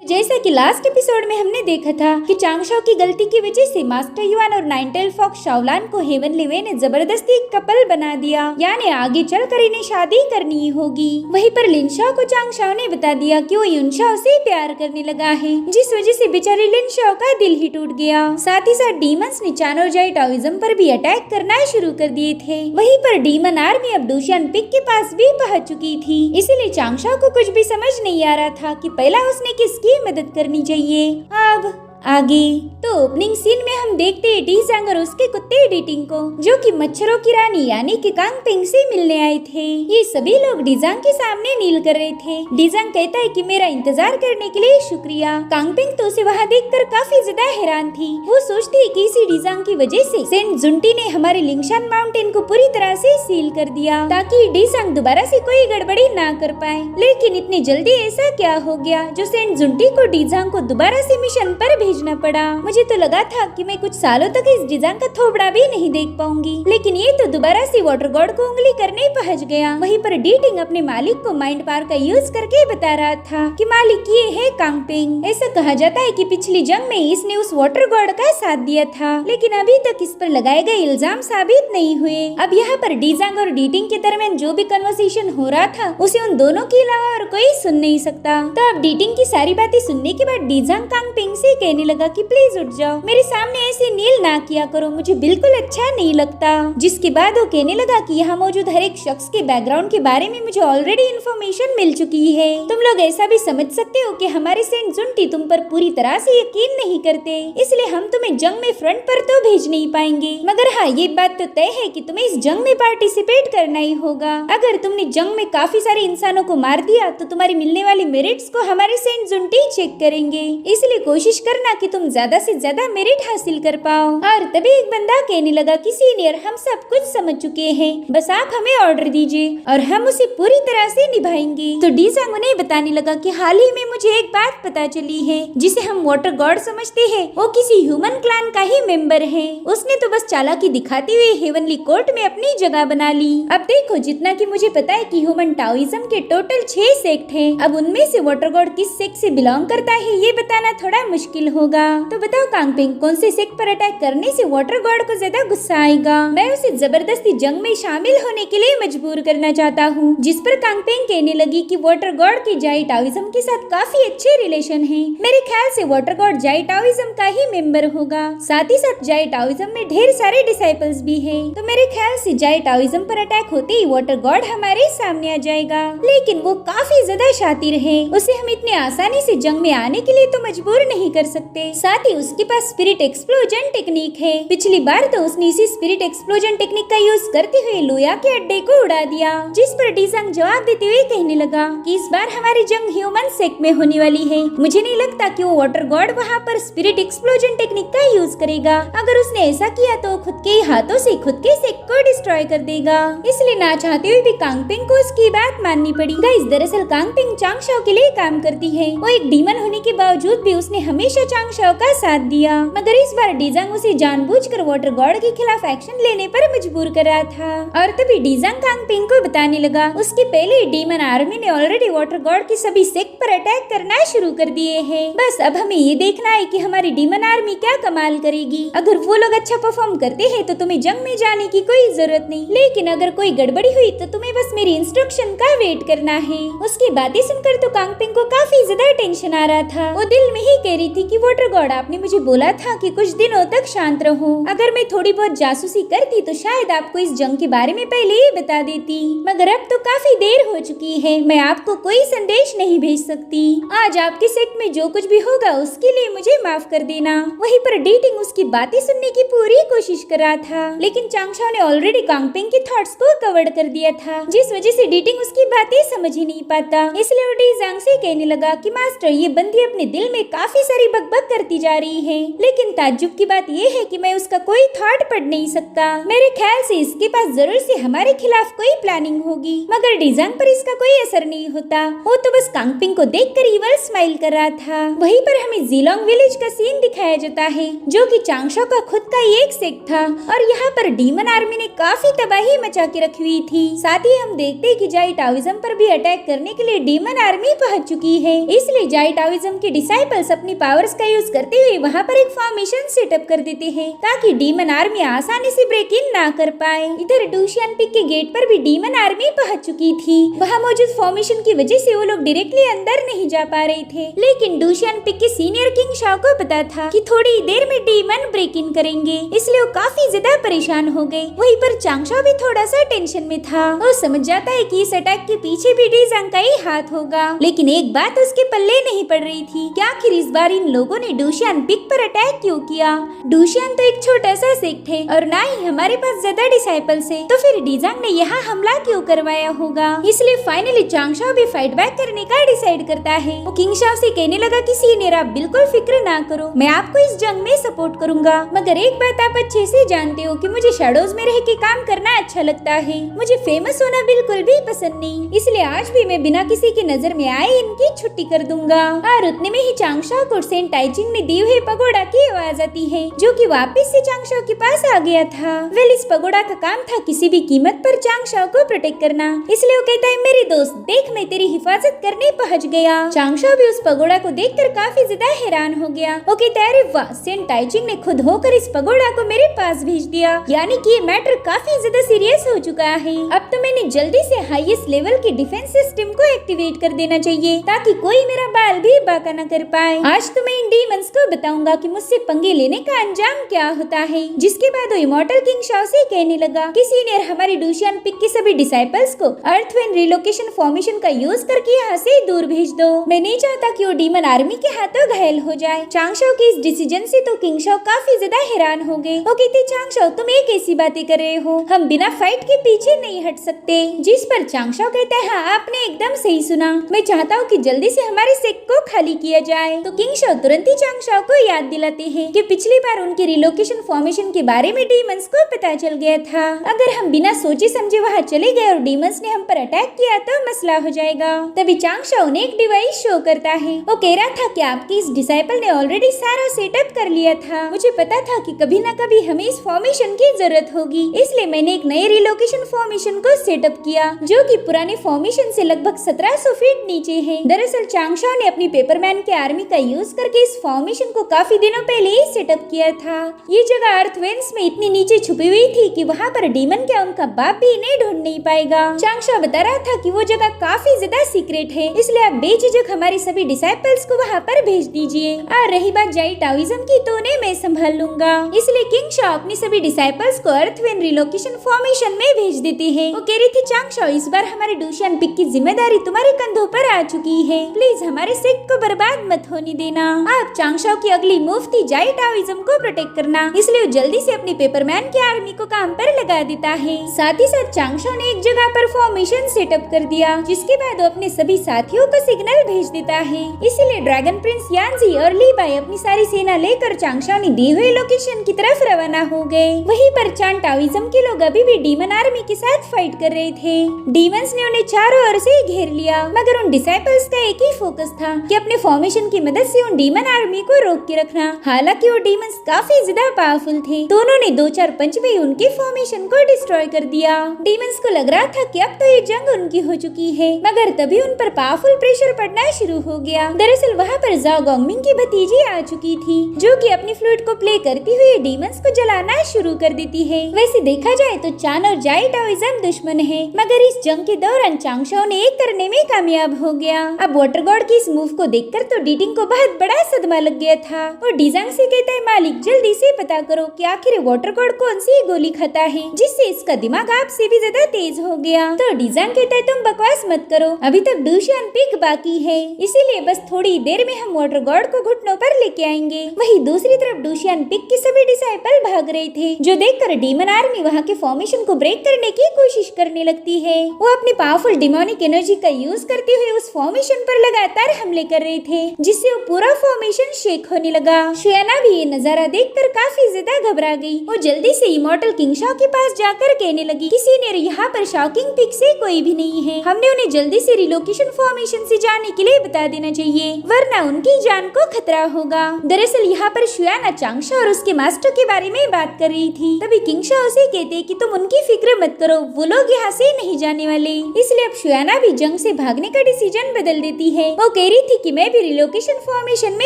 जैसा कि last episode में हमने देखा था कि चांगशाओ की गलती की वजह से मास्टर युआन और नाइनटेल फॉक्स शाओलान को हेवन लिवे ने जबरदस्ती एक कपल बना दिया, यानी आगे चलकर इन्हें शादी करनी होगी। वहीं पर लिनशाओ को चांगशाओ ने बता दिया कि वो युनशाओ से प्यार करने लगा है, जिस वजह से बेचारे लिनशाओ का दिल ही टूट गया। साथ ही साथ डीमंस ने चान और जाई टाओइज्म पर भी अटैक करना शुरू कर दिए थे। वहीं पर डीमन आर्मी अब डूशियान पिक के पास भी पहुंच चुकी थी, इसीलिए चांगशाओ को कुछ भी समझ नहीं आ रहा था कि पहला उसने किसकी मदद करनी चाहिए। अब आगे तो ओपनिंग सीन में हम देखते हैं डीजांग और उसके कुत्ते डीटिंग को, जो कि मच्छरों की रानी यानी कि कांगपिंग से मिलने आए थे। ये सभी लोग डीजांग के सामने नील कर रहे थे। डीजांग कहता है कि मेरा इंतजार करने के लिए शुक्रिया। कांगपिंग तो उसे वहाँ देखकर काफी ज्यादा हैरान थी। वो सोचती है कि इसी डीजांग की वजह से सेंट जुंटी ने हमारे लिंगशान माउंटेन को पूरी तरह से सील कर दिया, ताकि डीजांग दोबारा से कोई गड़बड़ी ना कर पाए। लेकिन इतनी जल्दी ऐसा क्या हो गया जो सेंट जुंटी को डीजांग को दोबारा से मिशन पर भेजना पड़ा। मुझे तो लगा था कि मैं कुछ सालों तक इस डीजांग का थोबड़ा भी नहीं देख पाऊंगी, लेकिन ये तो दोबारा से वाटर गॉड को उंगली करने पहुंच गया। वहीं पर डीटिंग अपने मालिक को माइंड पावर का यूज करके बता रहा था कि मालिक ये है कांगपिंग। ऐसा कहा जाता है कि पिछली जंग में इसने उस वाटर गॉड का साथ दिया था, लेकिन अभी तक इस पर लगाए गए इल्जाम साबित नहीं हुए। अब यहाँ पर डीजांग और डीटिंग के दरमियान जो भी कन्वर्सेशन हो रहा था उसे उन दोनों के अलावा और कोई सुन नहीं सकता। तो अब डीटिंग की सारी बातें सुनने के बाद डीजांग कांगपिंग से कहने लगा कि प्लीज उठ जाओ, मेरे सामने ऐसे नील ना किया करो, मुझे बिल्कुल अच्छा नहीं लगता। जिसके बाद वो कहने लगा कि यहाँ मौजूद हर एक शख्स के बैकग्राउंड के बारे में मुझे ऑलरेडी इन्फॉर्मेशन मिल चुकी है। तुम लोग ऐसा भी समझ सकते हो कि हमारे सेंट जुंटी तुम पर पूरी तरह से यकीन नहीं करते, इसलिए हम तुम्हें जंग में फ्रंट पर तो भेज नहीं पाएंगे। मगर हाँ, ये बात तो तय है कि तुम्हें इस जंग में पार्टिसिपेट करना ही होगा। अगर तुमने जंग में काफी सारे इंसानों को मार दिया तो तुम्हारी मिलने वाली मेरिट्स को हमारे सेंट जुंटी चेक करेंगे, इसलिए कोशिश करना कि तुम ज्यादा से ज्यादा मेरिट हासिल कर पाओ। और तभी एक बंदा कहने लगा कि सीनियर, हम सब कुछ समझ चुके हैं, बस आप हमें ऑर्डर दीजिए और हम उसे पूरी तरह से निभाएंगे। तो डीजांग उन्हें बताने लगा कि हाल ही में मुझे एक बात पता चली है, जिसे हम वाटर गॉड समझते हैं वो किसी ह्यूमन क्लैन का ही मेंबर है। उसने तो बस चालाकी दिखाते हुए हेवनली कोर्ट में अपनी जगह बना ली। अब देखो, जितना कि मुझे पता है कि ह्यूमन टाओइज्म के टोटल 6 सेक्ट हैं। अब उनमें से वाटर गॉड किस सेक्ट से बिलोंग करता है ये बताना थोड़ा मुश्किल होगा। तो बताओ कांगपिंग, कौन से सेक्ट पर अटैक करने से वाटर गॉड को ज्यादा गुस्सा आएगा? मैं उसे जबरदस्ती जंग में शामिल होने के लिए मजबूर करना चाहता हूँ। जिस पर कांगपिंग कहने लगी कि वाटर गॉड के जाई टाओइज्म के साथ काफी अच्छे रिलेशन हैं। मेरे ख्याल से वाटर गॉड जाई टाओइज्म का ही मेंबर होगा। साथ ही साथ जाई टाओइज्म में ढेर सारे डिसाइपल्स भी हैं। तो मेरे ख्याल से जाई टाओइज्म पर अटैक होते ही वाटर गॉड हमारे सामने आ जाएगा। लेकिन वो काफी ज्यादा शातिर है, उसे हम इतने आसानी से जंग में आने के लिए तो मजबूर नहीं कर सकते। साथ ही उसके पास स्पिरिट एक्सप्लोजन टेक्निक है। पिछली बार तो उसने इसी स्पिरिट एक्सप्लोजन टेक्निक का यूज करते हुए लोया के अड्डे को उड़ा दिया। जिस पर डीजांग जवाब देते हुए कहने लगा कि इस बार हमारी जंग ह्यूमन सेक्ट में होने वाली है। मुझे नहीं लगता कि वो वाटर गॉड वहाँ पर स्पिरिट एक्सप्लोजन टेक्निक का यूज करेगा। अगर उसने ऐसा किया तो खुद के हाथों से खुद के सेक्ट को डिस्ट्रॉय कर देगा। इसलिए ना चाहते हुए भी कांगपिंग को उसकी बात माननी पड़ी। गाइस, दरअसल कांगपिंग चांगशाओ के लिए काम करती है। वो एक डीमन होने के बावजूद भी उसने हमेशा चांगशाओ का साथ दिया, मगर इस बार डीजांग उसे जानबूझकर वाटर गॉड के खिलाफ एक्शन लेने पर मजबूर कर रहा था। और तभी डीजांग कांगपिंग को बताने लगा उसके पहले डीमन आर्मी ने ऑलरेडी वाटर गॉड के सभी सेक्ट पर अटैक करना शुरू कर दिए हैं। बस अब हमें ये देखना है कि हमारी डीमन आर्मी क्या कमाल करेगी। अगर वो लोग अच्छा परफॉर्म करते हैं तो तुम्हें जंग में जाने की कोई जरूरत नहीं, लेकिन अगर कोई गड़बड़ी हुई तो तुम्हें बस मेरी इंस्ट्रक्शन का वेट करना है। उसकी बातें सुनकर तो कांगपिंग को काफी ज्यादा टेंशन आ रहा था। वो दिल में ही कह रही थी कि वाटर गॉड, आपने मुझे बोला था कि कुछ दिनों तक शांत रहो। अगर मैं थोड़ी बहुत जासूसी करती तो शायद आपको इस जंग के बारे में पहले ही बता देती, मगर अब तो काफी देर हो चुकी है। मैं आपको कोई संदेश नहीं भेज सकती। आज आपके सेक्ट में जो कुछ भी होगा उसके लिए मुझे माफ कर देना। वहीं पर डीटिंग उसकी बातें सुनने की पूरी कोशिश कर रहा था, लेकिन चांगशाओ ने ऑलरेडी कांगपिंग के थॉट्स को कवर कर दिया था, जिस वजह से डीटिंग उसकी बातें समझ ही नहीं पाता। इसलिए वो डीजांग से कहने लगा कि मास्टर, ये बंदी अपने दिल में काफी सारी बकबक लगभग करती जा रही है, लेकिन ताज्जुब की बात यह है कि मैं उसका कोई थॉट पढ़ नहीं सकता। मेरे ख्याल से इसके पास जरूर से हमारे खिलाफ कोई प्लानिंग होगी, मगर डिजांग पर इसका कोई असर नहीं होता। वो तो बस कांगपिंग को देखकर इवल स्माइल कर रहा था। वहीं पर हमें जीलोंग विलेज का सीन दिखाया जाता है, जो कि चांगशो का खुद का ही एक सेक्ट था और यहाँ पर डीमन आर्मी ने काफी तबाही मचा के रखी हुई थी। साथ ही हम देखते हैं कि जाई टाओइज्म पर भी अटैक करने के लिए डीमन आर्मी पहुंच चुकी है। इसलिए जाई टाओइज्म के डिसाइपल्स अपनी पावर्स का यूज करते हुए वहाँ पर एक फॉर्मेशन सेटअप कर देते हैं, ताकि डीमन आर्मी आसानी से ब्रेक इन ना कर पाए। इधर डूशियान पिक के गेट पर भी डीमन आर्मी पहुंच चुकी थी। वहाँ मौजूद फॉर्मेशन की वजह से वो लोग डायरेक्टली अंदर नहीं जा पा रहे थे, लेकिन डूशियान पिक के सीनियर किंग शाओ को पता था कि थोड़ी देर में डीमन ब्रेक इन करेंगे, इसलिए वो काफी ज्यादा परेशान हो गए। वहीं पर चांगशो भी थोड़ा सा टेंशन में था। वो समझ जाता है कि इस अटैक के पीछे भी डीजांग का ही हाथ होगा, लेकिन एक बात उसके पल्ले नहीं पड़ रही थी कि आखिर इस बार इन लोगों ने डूशियान पिक पर अटैक क्यों किया। डूशियान तो एक छोटा सा सेक्ट है और ना ही हमारे पास ज्यादा डिसाइपल्स है, तो फिर डीजांग ने यहाँ हमला क्यों करवाया होगा। इसलिए फाइनली चांगशो भी फाइट बैक करने का डिसाइड करता है। वो किंग शाओ से कहने लगा कि सीनियर आप बिल्कुल फिक्र ना करो, मैं आपको इस जंग में सपोर्ट करूंगा, मगर एक बात आप अच्छे से जानते हो कि मुझे शैडोज में रह के काम करना अच्छा लगता है, मुझे फेमस होना बिल्कुल भी पसंद नहीं, इसलिए आज भी मैं बिना किसी की नजर में आए इनकी छुट्टी कर दूंगा। और उतने में ही चांगशो को सेंट टाइचिंग ने दिए हुए पगोड़ा की आवाज आती है, जो कि वापस से चांगशो के पास आ गया था। वेल इस पगोड़ा का काम था किसी भी कीमत पर चांगशो को प्रोटेक्ट करना, इसलिए वो कहता है मेरे दोस्त देख मैं तेरी हिफाजत करने पहुंच गया। चांगशो भी उस पगोड़ा को देखकर काफी ज्यादा हैरान हो गया। वो कहता है अरे वाह, सेंट टाइचिंग ने खुद होकर इस पगोड़ा को मेरे पास भेज दिया, यानी कि ये मैटर काफी ज्यादा सीरियस हो चुका है। अब तो मैंने जल्दी से हाईएस्ट लेवल के डिफेंस सिस्टम को एक्टिवेट कर देना चाहिए, ताकि कोई मेरा बाल भी बाका न कर पाए। आज तो मैं इन डीमंस को बताऊंगा कि मुझसे पंगे लेने का अंजाम क्या होता है। जिसके बाद वो इमॉर्टल किंग शाओ से कहने लगा कि सीनियर हमारी डूशियान पिक के सभी डिसाइपल्स को अर्थवेन रिलोकेशन फॉर्मेशन का यूज करके यहाँ से दूर भेज दो। मैं नहीं चाहता कि वो डीमन आर्मी के हाथों घायल हो जाए। चांगशो के इस डिसीजन से तो किंग शाओ काफी ज्यादा हैरान हो गए। वो कहते चांगशो तुम एक ऐसी बातें कर रहे हो, हम बिना फाइट के पीछे नहीं हट सकते। जिस पर चांगशो कहता है हाँ आपने एकदम सही सुना, मैं चाहता हूँ कि जल्दी से हमारे सेक्ट को खाली किया जाए। तो किंग शाओ तुरंत ही चांगशो को याद दिलाते हैं कि पिछली बार उनके रिलोकेशन फॉर्मेशन के बारे में डीमंस को पता चल गया था। अगर हम बिना सोचे समझे वहाँ चले गए और डीमंस ने हम पर अटैक किया तो मसला हो जाएगा। तभी चांगशो ने एक डिवाइस शो करता है। वो कह रहा था कि आपकी इस डिसाइपल ने ऑलरेडी सारा सेटअप कर लिया था, मुझे पता था कि कभी न कभी हमें इस फॉर्मेशन की जरूरत होगी, इसलिए मैंने एक नए रिलोकेशन फॉर्मेशन को सेटअप किया, जो कि पुराने फॉर्मेशन से लगभग 1700 फीट नीचे है। दरअसल चांगशो ने अपनी पेपरमैन के आर्मी का यूज करके इस फॉर्मेशन को काफी दिनों पहले ही सेटअप किया था। ये जगह अर्थवेन्स में इतनी नीचे छुपी हुई थी कि वहाँ पर डीमन क्या उनका बाप भी इन्हें ढूंढ नहीं पाएगा। चांगशो बता रहा था कि वो जगह काफी ज्यादा सीक्रेट है, इसलिए आप बेझिझक हमारे सभी डिसाइपल्स को वहाँ पर भेज दीजिए। और रही बात जाई टाओइज्म की तो उन्हें मैं संभाल लूंगा। इसलिए किंग शाओ अपने सभी डिसाइपल्स को अर्थवेन रिलोकेशन फॉर्मेशन में भेज देते हैं। वो कह रही थी चांगशो इस बार हमारे डूशियान पिक की जिम्मेदारी तुम्हारे कंधों पर आ चुकी है, प्लीज हमारे सेक्ट को बर्बाद मत होने देना। अब चांगशो की अगली मूव थी जाई टाओइज्म को प्रोटेक्ट करना, इसलिए वो जल्दी से अपनी पेपरमैन की आर्मी को काम पर लगा देता है। साथ ही साथ चांगशो ने एक जगह पर फॉर्मेशन सेटअप कर दिया, जिसके बाद वो अपने सभी साथियों को सिग्नल भेज देता है। इसलिए ड्रैगन प्रिंस यानजी और ली बाई अपनी सारी सेना लेकर चांगशो ने दी हुई लोकेशन की तरफ रवाना हो गए। वहीं पर चान टाओइज्म के लोग अभी भी डीमन आर्मी के साथ फाइट कर रहे थे। डीमंस ने उन्हें चारों ओर से घेर लिया, मगर उन डिसाइपल्स का एक ही फोकस था कि अपने फॉर्मेशन की मदद से उन डीमन आर्मी को रोक के रखना। हालांकि वो डीमंस काफी ज्यादा पावरफुल थे, तो उन्होंने 2-4 पंच में उनके फॉर्मेशन को डिस्ट्रॉय कर दिया। डीमंस को लग रहा था कि अब तो ये जंग उनकी हो चुकी है, मगर तभी उन पर पावरफुल प्रेशर पड़ना शुरू हो गया। दरअसल वहाँ पर जाओ गोंगमिंग की भतीजी आ चुकी थी, जो कि अपनी फ्लूट को प्ले करती हुई डीमंस को जलाना शुरू कर देती है। वैसे देखा जाए तो चान और जाई टाओइज्म दुश्मन है, मगर इस जंग के दौरान चांगशो ने एक करने में कामयाब हो गया। अब वाटर गॉड की इस मूव को देखकर तो डीटिंग को बहुत बड़ा सदमा लग गया था। वो डीजांग से कहता है मालिक जल्दी से पता करो कि आखिर वाटर गॉड कौन सी गोली खाता है जिससे इसका दिमाग आपसे भी ज्यादा तेज हो गया। तो डीजांग कहता है तुम बकवास मत करो, अभी तक डूशियान पिक बाकी है, इसीलिए बस थोड़ी देर में हम वाटर गॉड को घुटनों पर लेके आएंगे। वहीं दूसरी तरफ डूशियान पिक के सभी डिसाइपल भाग रहे थे, जो देखकर डीमन आर्मी वहाँ के फॉर्मेशन को ब्रेक करने की कोशिश करने लगती है। वो अपनी पावरफुल डिमोनिक एनर्जी का यूज करते हुए उस फॉर्मेशन पर लगातार हमले कर रहे थे, जिससे वो पूरा फॉर्मेशन फॉर्मेशन शेक होने लगा। शुयाना भी ये नजारा देखकर काफी ज्यादा घबरा गई। वो जल्दी से इमॉर्टल किंग शाओ के पास जाकर कहने लगी कि सीनियर यहाँ पर शॉकिंग पिक से कोई भी नहीं है, हमने उन्हें जल्दी से रिलोकेशन फॉर्मेशन से जाने के लिए बता देना चाहिए वरना उनकी जान को खतरा होगा। दरअसल यहाँ पर शुयाना चांगशा और उसके मास्टर के बारे में बात कर रही थी। तभी किंग शाओ से कहते कि तुम उनकी फिक्र मत करो, वो लोग यहाँ से नहीं जाने वाले। इसलिए अब शुयाना भी जंग से भागने का डिसीजन बदल देती है। वो कह रही थी कि मैं भी रिलोकेशन फॉर्मेशन में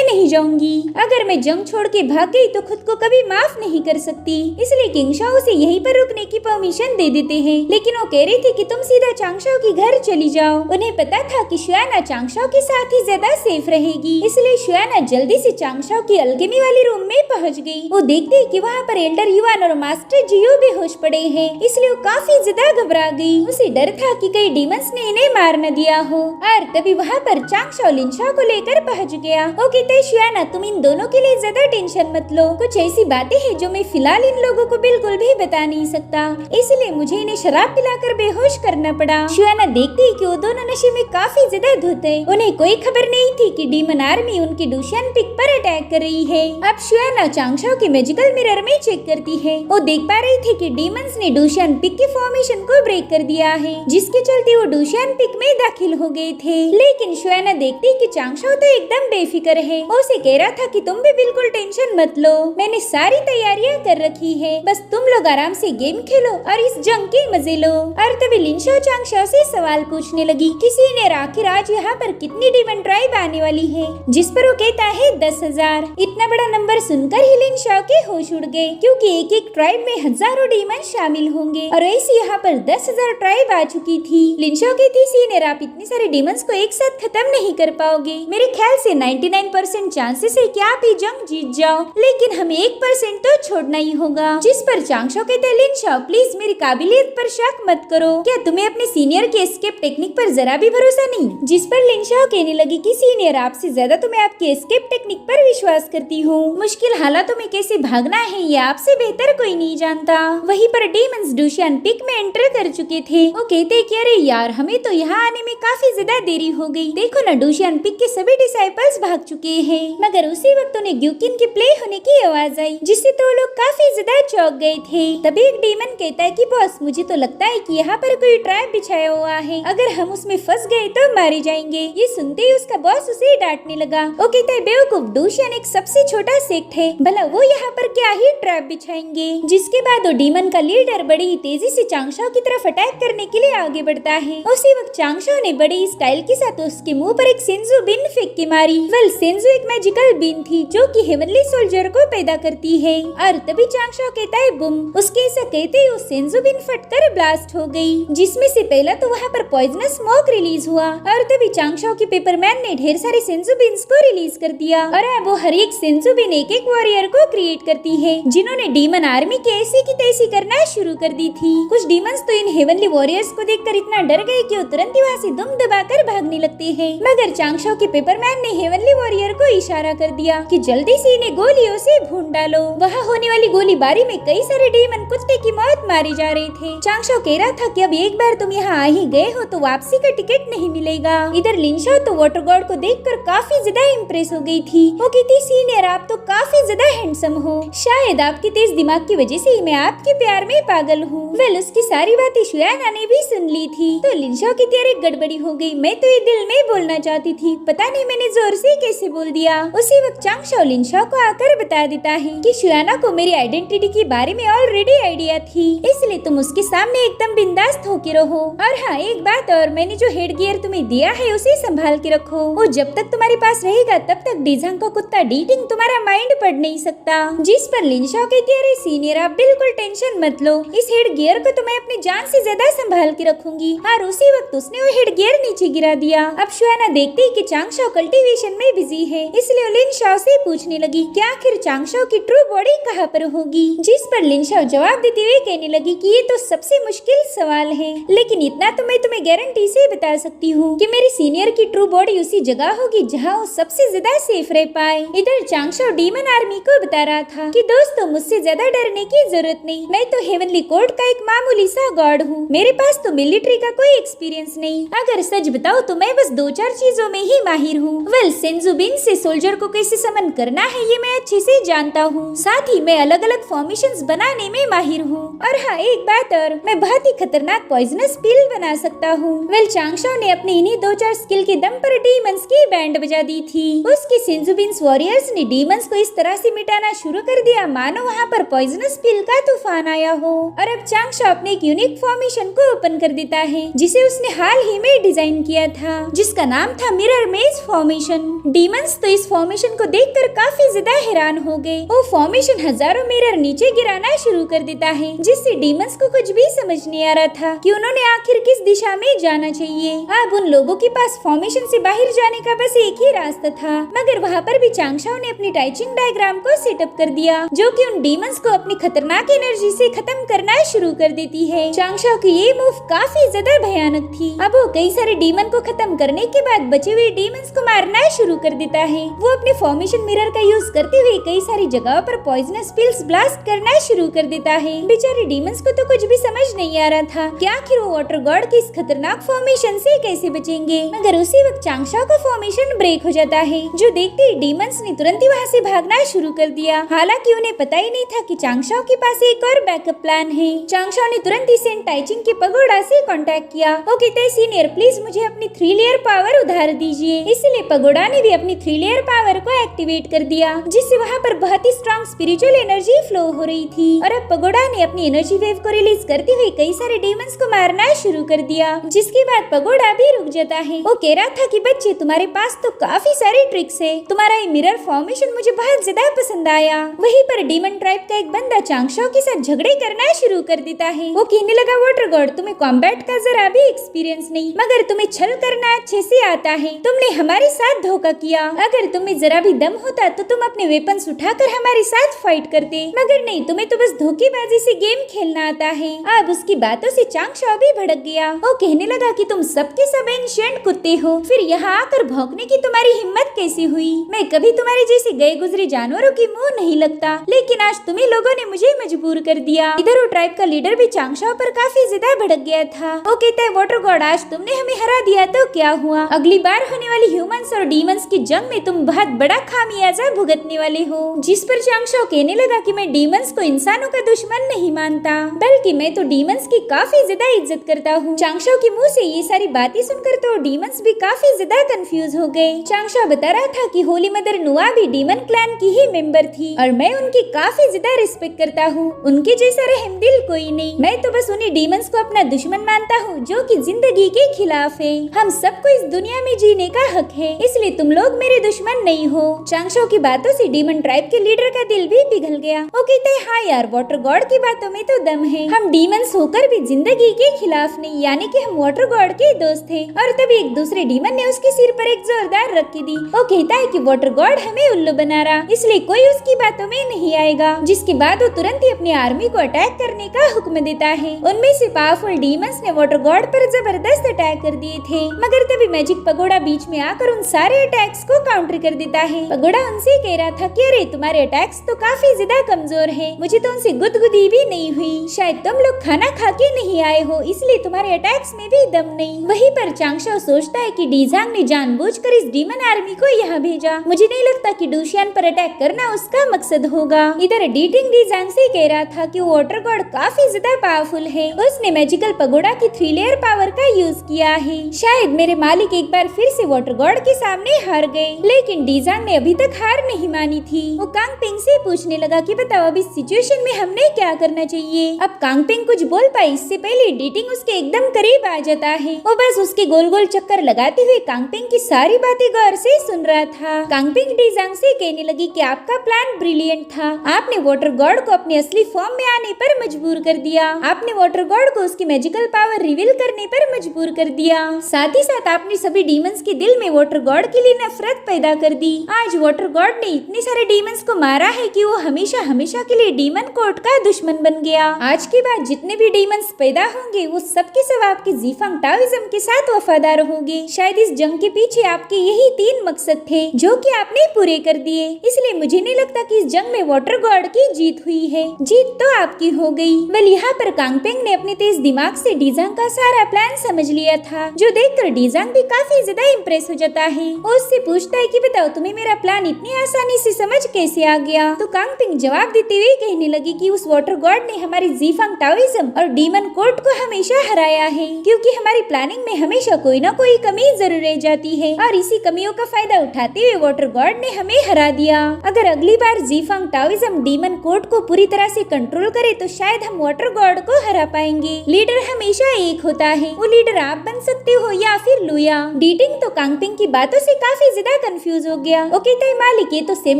नहीं जाऊंगी, अगर मैं जंग छोड़ के भाग गई तो खुद को कभी माफ नहीं कर सकती। इसलिए किंग शाओ से यहीं पर रुकने की परमिशन दे देते हैं। लेकिन वो कह रही थी कि तुम सीधा चांगशाओ के घर चली जाओ। उन्हें पता था कि शुयाना चांगशाओ के साथ ही ज्यादा सेफ रहेगी, इसलिए शुयाना जल्दी से चांगशाओ की अलकेमी वाली रूम में पहुंच गई। वो देखते ही कि वहाँ पर एल्डर युआन और मास्टर जियो बेहोश पड़े हैं, इसलिए वो काफी ज्यादा घबरा गई। उसे डर था कि कई डीमंस ने इन्हें मार न दिया हो। और तभी वहाँ पर चांगशाओ लिनशाओ को लेकर पहुंच गया। वो कहते शुयाना तुम इन दोनों के लिए ज्यादा टेंशन मत लो, कुछ ऐसी बातें हैं जो मैं फिलहाल इन लोगों को बिल्कुल भी बता नहीं सकता, इसलिए मुझे इन्हें शराब पिलाकर बेहोश करना पड़ा। शुयाना देखती है कि वो दोनों नशे में काफी ज्यादा धुत है। उन्हें कोई खबर नहीं थी कि डीमन आर्मी उनके डूशियन पिक पर अटैक कर रही है। अब शुयाना चांगशाओ के मैजिकल मिरर में चेक करती है। वो देख पा रही थी कि डीमंस ने डूशियन पिक के फॉर्मेशन को ब्रेक कर दिया है, जिसके चलते वो डूशियन पिक में दाखिल हो गए थे। लेकिन शुयाना देखती कि चांगशाओ तो एकदम बेफिक्र है। वो उसे कह रहा था कि तुम भी बिल्कुल टेंशन मत लो, मैंने सारी तैयारियां कर रखी है, बस तुम लोग आराम से गेम खेलो और इस जंग के मजे लो। और तभी लिनशाओ चांगशाओ से सवाल पूछने लगी कि सीनियर आखिर आज यहाँ पर कितनी डीमन ट्राइब आने वाली है, जिस पर वो कहता है 10,000। इतना बड़ा नंबर सुनकर ही लिनशाओ के होश उड़ गए, क्योंकि एक एक ट्राइब में हजारों डीमन शामिल होंगे और ऐसे यहाँ पर 10,000 ट्राइब आ चुकी थी। लिनशाओ कहती सीनियर आप इतने सारे डीमंस को एक साथ खत्म नहीं कर पाओगे, मेरे ख्याल से 99% चांसेस है कि आप ही जंग जीत जाओ, लेकिन हमें 1% तो छोड़ना ही होगा। जिस पर चांगशाओ कहते लिनशाओ प्लीज मेरी काबिलियत पर शक मत करो, क्या तुम्हें अपने सीनियर के एस्केप टेक्निक पर जरा भी भरोसा नहीं? जिस पर लिनशाओ कहने लगी कि सीनियर आपसे ज्यादा तो मैं आपके एस्केप टेक्निक पर विश्वास करती हूँ, मुश्किल हालातों में कैसे भागना है ये आपसे बेहतर कोई नहीं जानता। वहीं पर डीमंस डूशियन पिक में एंटर कर चुके थे। वो कहते कि अरे यार हमें तो यहाँ आने में काफी ज्यादा देरी हो गई, देखो ना डूशियन पिक के सभी डिसाइपल्स भाग चुके हैं। मगर उसी वक्त उन्हें ग्यूकिन के प्ले होने की आवाज आई, जिससे तो लोग काफी ज्यादा चौंक गए थे। तभी एक डीमन कहता है कि बॉस मुझे तो लगता है कि यहाँ पर कोई ट्रैप बिछाया हुआ है, अगर हम उसमें फंस गए तो मारे जाएंगे। ये सुनते ही उसका बॉस उसे डांटने लगा। वो कहता है बेवकूफ, डूशियन एक सबसे छोटा सेक्ट है, भला वो यहाँ पर क्या ही ट्रैप बिछाएंगे। जिसके बाद वो डीमन का लीडर बड़ी ही तेजी से चांगशाओ की तरफ अटैक करने के लिए आगे बढ़ता है। उसी वक्त चांगशाओ ने बड़े ही स्टाइल के साथ उसके मुंह पर एक सेंजू बिन फेंक के मारी। वेल सेंजू एक मैजिकल बिन थी जो कि हेवनली सोल्जर को पैदा करती है। और तभी चांगशाओ कहता है बुम, उसके ऐसा कहते ही वो सेंजू बिन फटकर ब्लास्ट हो गई, जिसमें से पहला तो वहाँ पर पॉइजनस स्मोक रिलीज हुआ और तभी चांगशाओ के पेपरमैन ने ढेर सारे सेंजू बिन्स को रिलीज कर दिया और अब वो हर एक सेंजू बिन एक एक वॉरियर को क्रिएट करती है, जिन्होंने डीमन आर्मी के ऐसी की तैसी करना शुरू कर दी थी। कुछ डीमंस तो इन हेवनली वॉरियर्स को देखकर इतना डर गए कि वो तुरंत ही वहाँ से दुम दबाकर भागने लगते हैं। मगर चांगशाओ के पेपरमैन ने हेवनली वॉरियर को इशारा कर दिया कि जल्दी से इन्हें गोलियों से भून डालो। वहाँ होने वाली गोलीबारी में कई सारे डीमन कुत्ते की मौत मारे जा रहे थे। चांगशाओ कह रहा था कि अब एक बार तुम यहाँ आ ही गए हो तो वापसी का टिकट नहीं मिलेगा। इधर लिनशाओ तो वाटर गॉड को देखकर काफी ज्यादा इम्प्रेस हो गई थी। वो कहती सीनियर आप तो काफी ज्यादा हैंडसम हो, शायद आपके तेज दिमाग की वजह से ही मैं आपके प्यार में पागल हूँ। वेल उसकी सारी बातें शुयाना ने भी सुन ली थी। तो लिनशाओ की तेरे गड़बड़ी हो गई, मैं तो ये दिल में बोलना चाहती थी, पता नहीं मैंने जोर से कैसे बोल दिया। उसी वक्त चांगशाओ लिनशाओ को आकर बता देता है कि शुयाना को मेरी आइडेंटिटी के बारे में ऑलरेडी आइडिया थी, इसलिए तुम उसके सामने एकदम बिंदास होके रहो। और हाँ एक बात और, मैंने जो हेड गियर तुम्हें दिया है उसे संभाल के रखो, वो जब तक तुम्हारे पास रहेगा तब तक डीजंग का कुत्ता डीटिंग तुम्हारा माइंड पढ़ नहीं सकता। जिस पर लिनशाओ कहती है अरे सीनियर आप बिल्कुल टेंशन मत लो, इस हेड गियर को तो मैं अपनी जान से ज्यादा संभाल के रखूंगी। और उसी वक्त उसने वो हेड गियर नीचे गिरा दिया। अब शुयाना देखती कि चांगशाओ कल्टीवेशन में बिजी है, इसलिए लिनशाओ से पूछने लगी कि आखिर चांगशाओ की ट्रू बॉडी कहाँ पर होगी। जिस पर लिनशाओ जवाब देते हुए कहने लगी कि ये तो सबसे मुश्किल सवाल है, लेकिन इतना तो मैं तुम्हें गारंटी से बता सकती हूँ कि मेरी सीनियर की ट्रू बॉडी उसी जगह होगी जहाँ वो सबसे ज्यादा सेफ रह पाए। इधर चांगशाओ डीमन आर्मी को बता रहा था कि दोस्तों मुझसे ज्यादा डरने की जरूरत नहीं, मैं तो हेवनली कोर्ट का एक मामूली सा गॉड हूँ, मेरे पास तो मिलिट्री का कोई एक्सपीरियंस नहीं, अगर सच बताओ तो मैं बस 2-4 चीजों में ही माहिर हूँ। वेल सेंजू बिन से सोल्जर को कैसे समन करना है ये मैं अच्छे से जानता हूँ। साथ ही मैं अलग अलग फॉर्मेशंस बनाने में माहिर हूँ। और हाँ, एक बात और, मैं बहुत ही खतरनाक पॉइजनस पिल बना सकता हूँ। वेल, चांगशाओ ने अपनी इन्हीं 2-4 स्किल के दम पर डीमंस की बैंड बजा दी थी। उसके सेंजुबिन्स वॉरियर्स ने डीमंस को इस तरह से मिटाना शुरू कर दिया मानो वहाँ पर पॉइजनस पिल का तूफान आया हो। और अब चांगशाओ अपने एक यूनिक फॉर्मेशन को ओपन कर देता है जिसे उसने हाल ही में डिजाइन किया था, जिसका नाम था मिरर मेज फॉर्मेशन। डीमंस तो इस फॉर्मेशन को देखकर काफी ज्यादा हैरान हो गए। वो फॉर्मेशन हजारों मिरर नीचे गिराना शुरू कर देता है, जिससे डीमंस को कुछ भी समझ नहीं आ रहा था कि उन्होंने आखिर किस दिशा में जाना चाहिए। अब उन लोगों के पास फॉर्मेशन से बाहर जाने का बस एक ही रास्ता था, मगर वहाँ पर भी चांगशाओ ने अपनी टाइचिंग डायग्राम को सेटअप कर दिया, जो कि उन डीमंस को अपनी खतरनाक एनर्जी से खत्म करना शुरू कर देती है। चांगशाओ की ये मूव काफी ज्यादा भयानक थी। अब वो कई सारे डीमन को खत्म करने के बाद बचे हुए डीमंस को मारना शुरू कर देता है। वो अपने फॉर्मेशन मिरर का यूज करते हुए कई सारी जगहों पर पॉइजनस पिल्स ब्लास्ट करना शुरू कर देता है। बेचारे डीमंस को तो कुछ भी समझ नहीं आ रहा था कि आखिर वो वाटर गॉड की इस खतरनाक फॉर्मेशन से कैसे बचेंगे। मगर उसी वक्त चांगशाओ का फॉर्मेशन ब्रेक हो जाता है, जो देखते ही डीमंस ने तुरंत ही वहाँ से भागना शुरू कर दिया। हालांकि उन्हें पता ही नहीं था कि चांगशाओ के पास एक और बैकअप प्लान है। चांगशाओ ने तुरंत ही सेंट टाइचिंग के पगोड़ा से कांटेक्ट किया। वो कहते हैं, सीनियर प्लीज मुझे अपनी 3 लेयर पावर उधार दीजिए। इसलिए पगोड़ा ने भी अपनी 3 लेयर पावर को एक्टिवेट कर दिया, जिससे वहाँ पर बहुत ही स्ट्रॉन्ग स्पिरिचुअल एनर्जी फ्लो हो रही थी। और अब पगोड़ा ने अपनी एनर्जी वेव को रिलीज करते हुए कई सारे डीमंस को मारना शुरू कर दिया, जिसके बाद पगोड़ा भी रुक जाता है। वो कह रहा था कि बच्चे, तुम्हारे पास तो काफी सारी ट्रिक्स है, तुम्हारा ये मिरर फॉर्मेशन मुझे बहुत ज्यादा पसंद आया। वहीं पर डीमन ट्राइब का एक बंदा चांगशाओ के साथ झगड़े करना शुरू कर देता है। वो कहने लगा, वाटर गॉड, तुम्हें कॉम्बैट का जरा भी एक्सपीरियंस नहीं, मगर तुम्हें छल करना अच्छे से आता है। तुमने हमारे साथ धोखा किया। अगर तुम्हें जरा भी दम होता तो तुम अपने वेपन्स उठाकर हमारे साथ फाइट करते, मगर नहीं, तुम्हें तो बस धोखेबाजी से गेम खेलना आता है। अब उसकी बातों से चांगशाओ भी भड़क गया। वो कहने लगा कि तुम सबके सब एंशिएंट कुत्ते हो, फिर यहाँ आकर भौंकने की तुम्हारी हिम्मत कैसे हुई? मैं कभी तुम्हारे जैसे गए गुजरे जानवरों की मुंह नहीं लगता, लेकिन आज तुम्हें लोगों ने मुझे मजबूर कर दिया। इधर वो ट्राइब का लीडर भी चांगशाओ पर काफी ज्यादा भड़क गया था। वो कहता है, वाटर गॉड, आज तुमने हमें हरा दिया तो क्या हुआ? अगली बार होने वाली ह्यूमंस और डीमंस की जंग में तुम बहुत बड़ा खामियाजा भुगतने वाले हो। जिस पर चांगशाओ कहने लगा कि मैं डीमंस को इंसानों का दुश्मन नहीं मानता, बल्कि मैं तो डीमंस की काफी ज्यादा इज्जत करता हूँ। चांगशाओ के मुंह से ये सारी बातें सुनकर तो डीमंस भी काफी ज्यादा कंफ्यूज हो गए। चांगशाओ बता रहा था कि होली मदर नुआ भी डीमन क्लैन की ही मेंबर थी और मैं उनकी काफी ज्यादा रिस्पेक्ट करता हूँ। उनके जैसा रहम दिल कोई नहीं। मैं तो बस उन्हीं डीमंस को अपना दुश्मन मानता हूँ जो कि जिंदगी के खिलाफ है। हम सबको इस दुनिया में जीने का हक है, इसलिए तुम लोग मेरे दुश्मन नहीं हो। चांगशाओ की बातों से डीमन ट्राइब के लीडर का दिल भी पिघल गया। वो कहते हैं, हाँ यार, वाटर गॉड की बातों में तो दम है। हम डीमंस होकर भी जिंदगी के खिलाफ नहीं, यानी कि हम वाटर गॉड के दोस्त थे। और तभी एक दूसरे डीमन ने उसके सिर पर एक जोरदार रखी दी। वो कहता है कि वाटर गॉड हमें उल्लू बना रहा, इसलिए कोई उसकी बातों में नहीं आएगा। जिसके बाद वो तुरंत ही अपनी आर्मी को अटैक करने का हुक्म देता है। उनमें से पावरफुल डीमंस ने वाटर गॉड पर जबरदस्त अटैक कर दिए थे, मगर तभी मैजिक पगोड़ा बीच में आकर उन सारे अटैक्स को काउंटर कर देता है। पगोड़ा उनसे कह रहा था कि अरे, तुम्हारे अटैक्स तो काफी ज्यादा कमजोर हैं, मुझे तो उनसे गुदगुदी भी नहीं हुई। शायद तुम लोग खाना खा के नहीं आए हो, इसलिए तुम्हारे अटैक्स में भी दम नहीं। वहीं पर चांगशाओ सोचता है कि डीजांग ने जानबूझकर इस डीमन आर्मी को यहाँ भेजा। मुझे नहीं लगता कि डूशियान पर अटैक करना उसका मकसद होगा। इधर डीटिंग डीजांग से कह रहा था कि वाटर गॉड काफी ज्यादा पावरफुल है, उसने मैजिकल पगोड़ा की 3 लेयर पावर का यूज किया है। शायद मेरे मालिक एक बार फिर से वाटर गॉड के सामने हार गए, लेकिन डीजांग ने अभी तक हार नहीं मानी थी। वो कांगपिंग से पूछने लगा कि बताओ अब इस सिचुएशन में हमने क्या करना चाहिए। अब कांगपिंग कुछ बोल पाई इससे पहले डीटिंग उसके एकदम करीब आ जाता है। वो बस उसके गोल गोल चक्कर लगाते हुए कांगपिंग की सारी बातें गौर से सुन रहा था। कांगपिंग डीजांग से कहने लगी कि आपका प्लान ब्रिलियंट था। आपने वाटर गॉड को अपने असली फॉर्म में आने पर मजबूर कर दिया। आपने वाटर गॉड को उसकी मैजिकल पावर रिवील करने पर मजबूर कर दिया। साथ ही साथ आपने सभी डीमंस के दिल में वाटर गॉड के लिए नफरत पैदा कर दी। आज वाटर गॉड ने इतने सारे डीमंस को मारा है कि वो हमेशा हमेशा के लिए डीमन कोर्ट का दुश्मन बन गया। आज के बाद जितने भी डीमंस पैदा होंगे वो सबके सब आपके जीफांग टाओइज्म के साथ वफादार होंगे। शायद इस जंग के पीछे आपके यही 3 मकसद थे जो कि आपने पूरे कर दिए। इसलिए मुझे नहीं लगता कि इस जंग में वाटर गॉड की जीत हुई है। जीत तो आपकी हो गई। वेल, यहाँ पर कांगपेंग ने अपने तेज दिमाग से डीजांग का सारा प्लान समझ लिया था, जो देखकर डीजांग भी काफी ज्यादा इम्प्रेस हो जाता है। वो उससे पूछता पूछता है कि बताओ तुम्हें मेरा प्लान इतनी आसानी से समझ कैसे आ गया। तो कांग पिंग जवाब देते हुए कहने लगी कि उस वाटर गॉड ने हमारी जीफांग टाओइज्म और डीमन कोर्ट को हमेशा हराया है, क्योंकि हमारी प्लानिंग में हमेशा कोई ना कोई कमी जरूर रह जाती है और इसी कमियों का फायदा उठाते हुए वाटर गॉड ने हमें हरा दिया। अगर अगली बार जीफांग टाओइज्म डीमन कोर्ट को पूरी तरह से कंट्रोल करे तो शायद हम वाटर गॉड को हरा पाएंगे। लीडर हमेशा एक होता है, वो लीडर आप बन सकते हो या फिर लुया। डीटिंग तो कांग पिंग की बातों से काफी ज्यादा कंफ्यूज हो गया। ओके ताई मालिक, ये तो सेम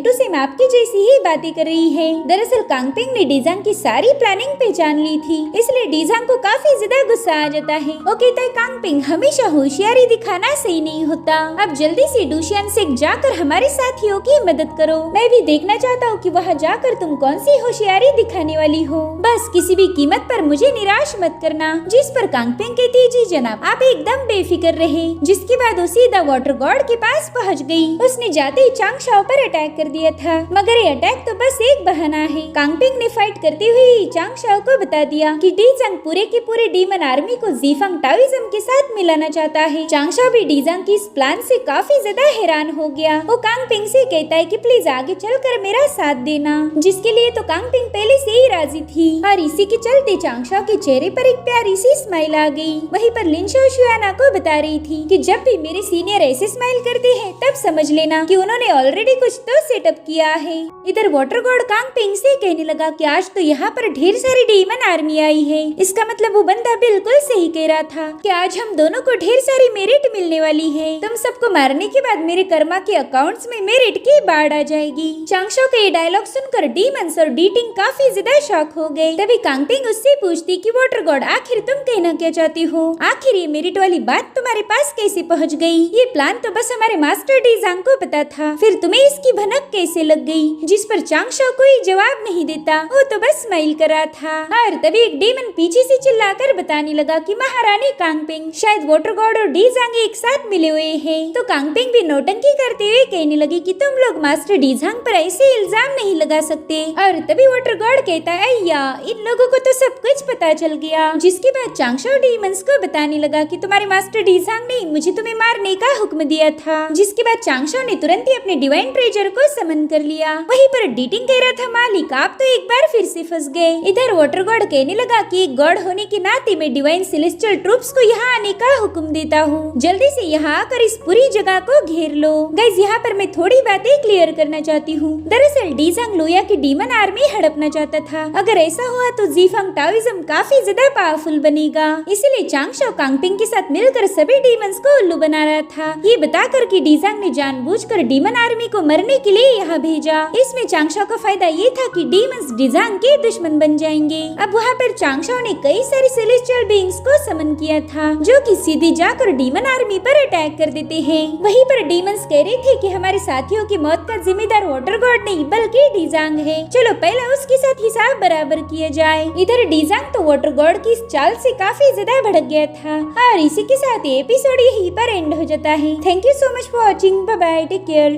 टू सेम आपकी जैसी ही बातें कर रही है। दरअसल कांग पिंग ने डीजांग की सारी प्लानिंग पहचान ली थी, इसलिए डीजांग को काफी ज्यादा गुस्सा आ जाता है। ओके ताई कांग पिंग, हमेशा होशियारी दिखाना सही नहीं होता। अब जल्दी से डूशियन से जाकर हमारे साथियों की मदद करो। मैं भी देखना चाहता हूँ कि वहाँ जाकर तुम कौन सी होशियारी दिखाने वाली हो। बस किसी भी कीमत पर मुझे निराश मत करना। जिस पर कांग पिंग कहती, जी जनाब, आप एकदम बेफिक्र रहे। जिसके बाद वो सीधा वाटर गॉड के पास पहुँच गयी। उसने जाते ही चांगशाओ पर अटैक कर दिया था, मगर ये अटैक तो बस एक बहाना है। कांग पिंग ने फाइट करते हुए चांगशाओ को बता दिया कि डीजांग पूरे के पूरे डीमन आर्मी को जीफांग टाओइज्म के साथ मिलाना चाहता है। चांगशाओ भी डीजांग की इस प्लान से काफी ज्यादा हैरान हो गया। वो कांग पिंग से कहता है कि प्लीज आगे चलकर मेरा साथ देना, जिसके लिए तो कांग पिंग पहले से ही राजी थी। और इसी के चलते चांगशाओ के चेहरे पर एक प्यारी सी स्माइल आ गई। वहीं पर लिन शुआना को बता रही थी कि जब भी मेरे सीनियर ऐसे स्माइल करते हैं तब समझ लेना कि उन्होंने ऑलरेडी कुछ तो सेटअप किया है। इधर वाटर गॉड कांग पिंग से कहने लगा कि आज तो यहाँ पर ढेर सारी डीमन आर्मी आई है। इसका मतलब वो बंदा बिल्कुल सही कह रहा था कि आज हम दोनों को ढेर सारी मेरिट मिलने वाली है। तुम सबको मारने के बाद मेरे कर्मा के अकाउंट्स में मेरिट की बाढ़ आ जाएगी। चांगशाओ का ये डायलॉग सुनकर डीमंस और डीटिंग काफी ज्यादा शॉक हो गए। तभी कांग पिंग उससे पूछती कि वाटर गॉड, आखिर तुम कहना क्या चाहती हो? आखिर ये मेरिट वाली बात तुम्हारे पास कैसे पहुँच गई? ये प्लान तो बस हमारे मास्टर डीजांग को पता था, फिर तुम्हें इसकी भनक कैसे लग गई? जिस पर चांगशाओ कोई जवाब नहीं देता, वो तो बस स्माइल कर रहा था। और तभी एक डीमन पीछे से चिल्लाकर बताने लगा कि महारानी कांग पिंग, शायद वाटर गॉड और डीजांग एक साथ मिले हुए हैं। तो कांग पिंग भी नौटंकी करते हुए कहने लगी कि तुम लोग मास्टर डीजांग पर ऐसे इल्जाम नहीं लगा सकते। और तभी वाटर गॉड कहता है, अय्या, इन लोगों को तो सब कुछ पता चल गया। जिसके बाद चांगशाओ डीमंस को बताने लगा कि तुम्हारे मास्टर डीजांग ने मुझे तुम्हें मारने का हुक्म दिया था। जिसके बाद चांगशाओ ने तुरंत ही अपने डिवाइन ट्रेजर को समन कर लिया। वहीं पर डीटिंग कह रहा था, मालिक आप तो एक बार फिर से फंस गए। इधर वाटर गॉड कहने लगा कि एक गॉड होने के नाते मैं डिवाइन सेलेस्टियल ट्रूप्स को यहाँ आने का हुक्म देता हूँ। जल्दी से यहाँ आकर इस पूरी जगह को घेर लो। गाइस, यहाँ पर मैं थोड़ी बातें क्लियर करना चाहती हूँ। दरअसल डीजांग लुया की डीमन आर्मी हड़पना चाहता था। अगर ऐसा हुआ तो जीफांग टाओइज्म काफी ज्यादा पावरफुल बनेगा। इसलिए चांगशाओ कांग पिंग के साथ मिलकर सभी डीमंस को उल्लू बना रहा था। ये बताकर कि डीजांग ने जानबूझकर डीमन आर्मी को मरने के लिए यहाँ भेजा। इसमें चांगशाओ का फायदा ये था कि डीमंस डीजांग के दुश्मन बन जाएंगे। अब वहाँ पर चांगशाओ ने कई सारी सेलेस्टियल बीइंग्स को समन किया था, जो कि सीधे जाकर डीमन आर्मी पर अटैक कर देते हैं। वहीं पर डीमंस कह रहे थे कि हमारे साथियों की मौत का जिम्मेदार वाटर गॉड नहीं बल्कि डीजांग है। चलो पहले उसके साथ हिसाब बराबर किया जाए। इधर डीजांग तो वाटर गॉड की इस चाल से काफी ज्यादा भड़क गया था। और इसी के साथ ये एपिसोड यहीं पर एंड हो जाता है। Thank you so much for watching. Bye bye, take care.